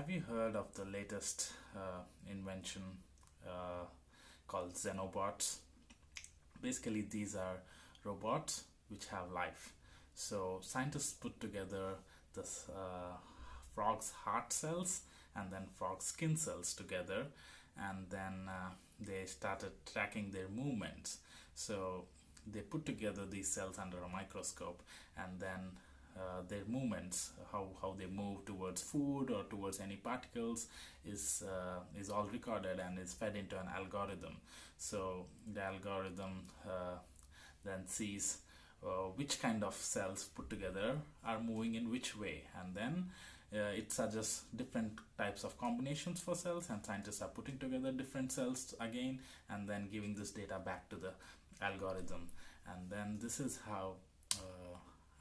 Have you heard of the latest invention uh, called Xenobots? Basically, these are robots which have life. So scientists put together this frog's heart cells and then frog skin cells together, and then they started tracking their movements. So they put together these cells under a microscope, and then their movements, how they move towards food or towards any particles, is all recorded and is fed into an algorithm. So the algorithm then sees which kind of cells put together are moving in which way, and then it suggests different types of combinations for cells, and scientists are putting together different cells again and then giving this data back to the algorithm. And then this is how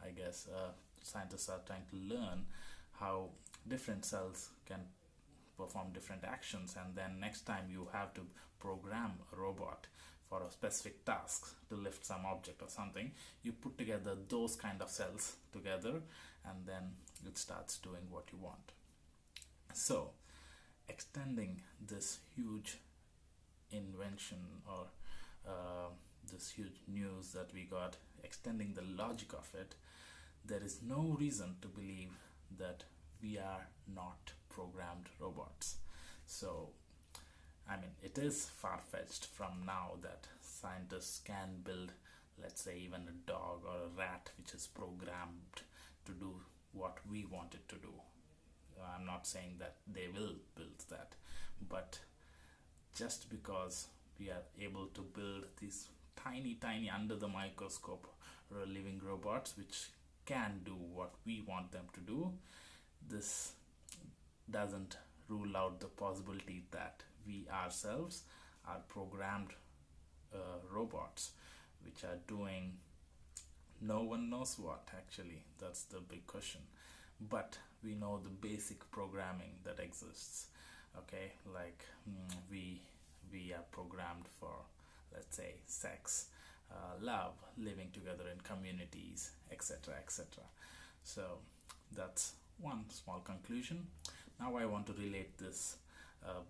I guess scientists are trying to learn how different cells can perform different actions, and then next time you have to program a robot for a specific task to lift some object or something, you put together those kind of cells together, and then it starts doing what you want. So extending this huge invention, or this huge news that we got, extending the logic of it, there is no reason to believe that we are not programmed robots. So I mean, it is far-fetched from now that scientists can build, let's say, even a dog or a rat which is programmed to do what we want it to do. I'm not saying that they will build that, but just because we are able to build these tiny under the microscope living robots which can do what we want them to do, this doesn't rule out the possibility that we ourselves are programmed robots which are doing no one knows what. Actually, that's the big question. But we know the basic programming that exists. Okay, like we are programmed for, let's say, sex, love, living together in communities, etc., etc. So that's one small conclusion. Now I want to relate this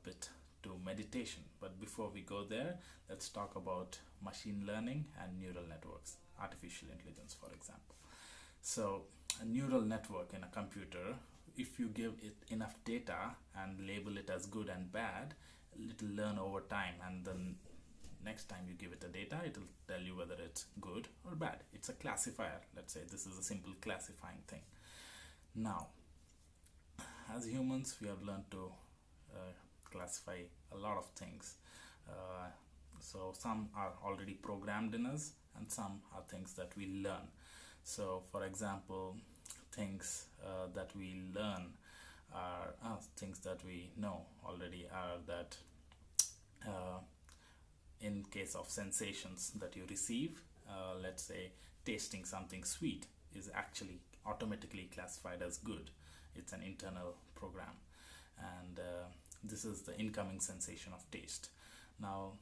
bit to meditation, but before we go there, let's talk about machine learning and neural networks, artificial intelligence, for example. So a neural network in a computer, if you give it enough data and label it as good and bad, it will learn over time, and then next time you give it the data, it will tell you whether it's good or bad. It's a classifier. Let's say this is a simple classifying thing. Now, as humans, we have learned to classify a lot of things. So some are already programmed in us, and some are things that we learn. So for example, things that we learn are things that we know already, are that in case of sensations that you receive, let's say tasting something sweet is actually automatically classified as good. It's an internal program, and this is the incoming sensation of taste. Now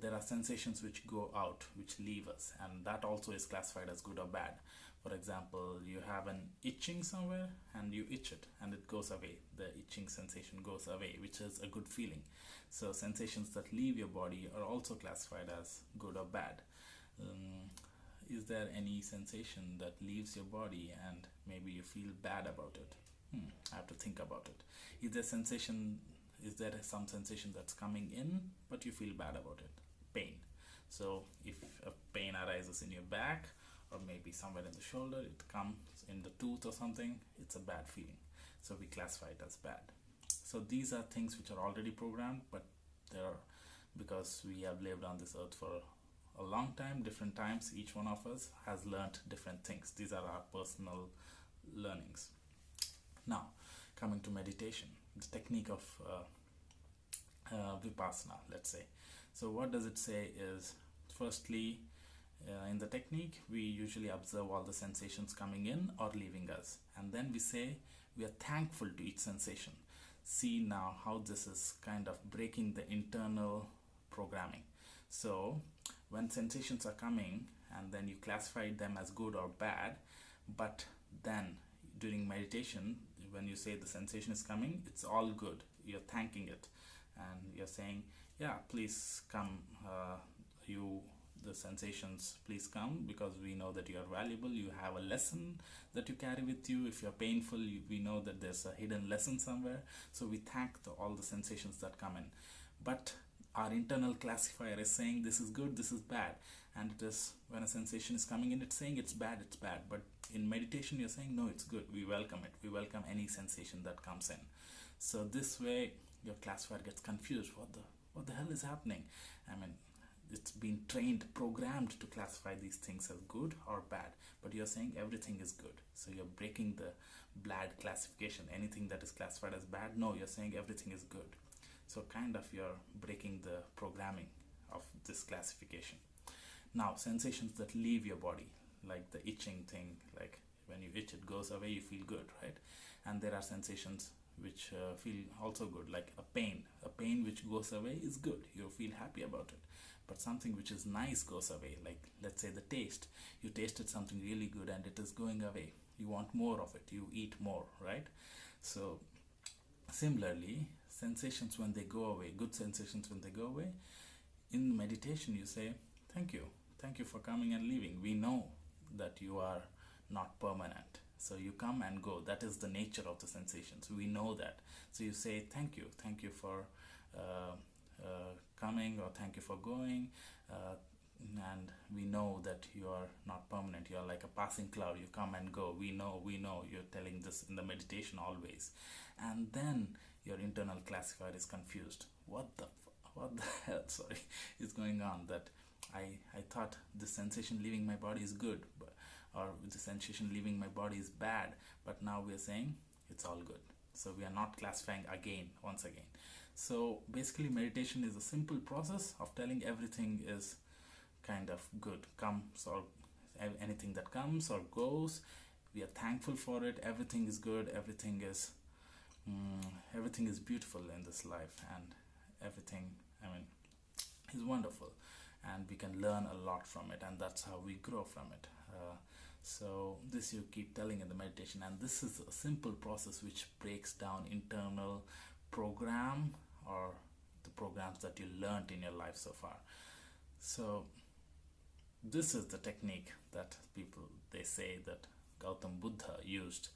there are sensations which go out, which leave us, and that also is classified as good or bad. For example, you have an itching somewhere and you itch it and it goes away. The itching sensation goes away, which is a good feeling. So sensations that leave your body are also classified as good or bad. Is there any sensation that leaves your body and maybe you feel bad about it? I have to think about it. Is there some sensation that's coming in but you feel bad about it? Pain. So if a pain arises in your back or maybe somewhere in the shoulder, it comes in the tooth or something, it's a bad feeling. So we classify it as bad. So these are things which are already programmed, but they're, because we have lived on this earth for a long time, different times, each one of us has learned different things. These are our personal learnings. Now, coming to meditation, the technique of Vipassana, let's say. So what does it say is, firstly, in the technique, we usually observe all the sensations coming in or leaving us. And then we say we are thankful to each sensation. See now how this is kind of breaking the internal programming. So when sensations are coming and then you classify them as good or bad, but then during meditation, when you say the sensation is coming, it's all good. You're thanking it, and you're saying, yeah, please come, you the sensations, please come, because we know that you are valuable, you have a lesson that you carry with you. If you're painful, we know that there's a hidden lesson somewhere. So we thank all the sensations that come in. But our internal classifier is saying this is good, this is bad, and it is, when a sensation is coming in, it's saying it's bad, but in meditation you're saying no, it's good, we welcome it, we welcome any sensation that comes in. So this way your classifier gets confused. What the hell is happening? I mean, it's been trained, programmed to classify these things as good or bad, but you're saying everything is good. So you're breaking the bad classification. Anything that is classified as bad, no, you're saying everything is good. So kind of you're breaking the programming of this classification. Now, sensations that leave your body, like the itching thing, like when you itch, it goes away, you feel good, right? And there are sensations which feel also good, like a pain which goes away is good, you feel happy about it. But something which is nice goes away, like let's say the taste, you tasted something really good and it is going away, you want more of it, you eat more, right? So similarly, sensations when they go away, good sensations when they go away, in meditation you say thank you for coming and leaving. We know that you are not permanent, so you come and go. That is the nature of the sensations, we know that. So you say thank you for coming, or thank you for going, and we know that you are not permanent, you are like a passing cloud, you come and go. We know, you're telling this in the meditation always. And then your internal classifier is confused. What the hell, sorry, is going on? That I thought the sensation leaving my body is good, or the sensation leaving my body is bad, but now we're saying it's all good. So we are not classifying once again. So basically meditation is a simple process of telling everything is kind of good, comes, or anything that comes or goes, we are thankful for it. Everything is good, everything is beautiful in this life, and everything, I mean, is wonderful, and we can learn a lot from it, and that's how we grow from it. So this you keep telling in the meditation, and this is a simple process which breaks down internal program, or the programs that you learned in your life so far. So this is the technique that they say that Gautam Buddha used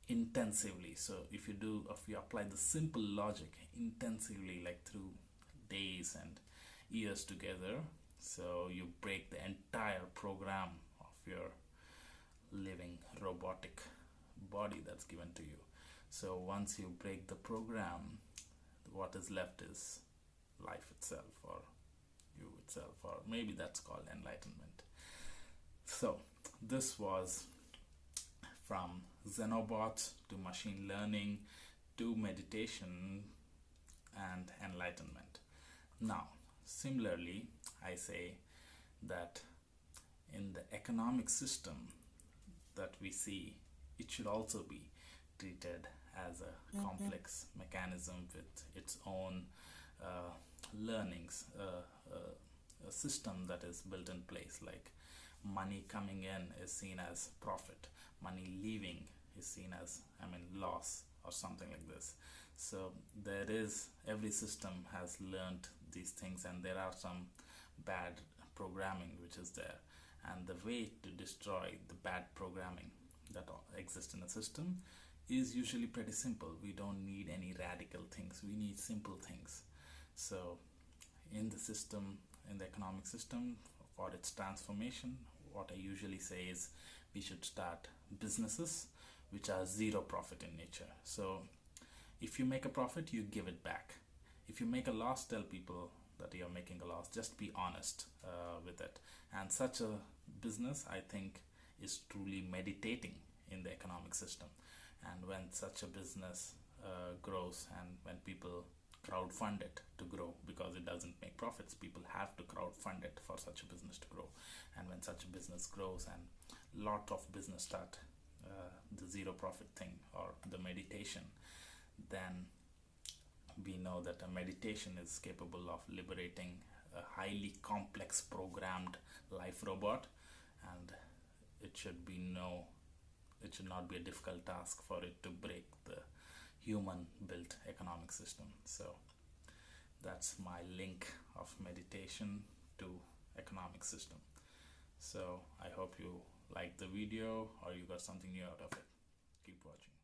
intensively. So if you apply the simple logic intensively, like through days and years together, so you break the entire program of your living robotic body that's given to you. So once you break the program, what is left is life itself, or you itself, or maybe that's called enlightenment. So this was from Xenobots to machine learning to meditation and enlightenment. Now, similarly, I say that in the economic system that we see, it should also be treated as a complex mechanism with its own learnings, a system that is built in place. Like money coming in is seen as profit, money leaving is seen as, loss or something like this. So every system has learned these things, and there are some bad programming which is there, and the way to destroy the bad programming that exists in a system is usually pretty simple. We don't need any radical things, we need simple things. So in the economic system, for its transformation, what I usually say is we should start businesses which are zero profit in nature. So if you make a profit, you give it back. If you make a loss, tell people that you're making a loss. Just be honest with it. And such a business, I think, is truly meditating in the economic system. And when such a business grows, and when people crowdfund it to grow, because it doesn't make profits, people have to crowdfund it for such a business to grow. And when such a business grows and lot of business start the zero profit thing, or the meditation, then we know that a meditation is capable of liberating a highly complex programmed life robot, and it should not be a difficult task for it to break the human built economic system. So that's my link of meditation to economic system. So I hope you liked the video or you got something new out of it. Keep watching.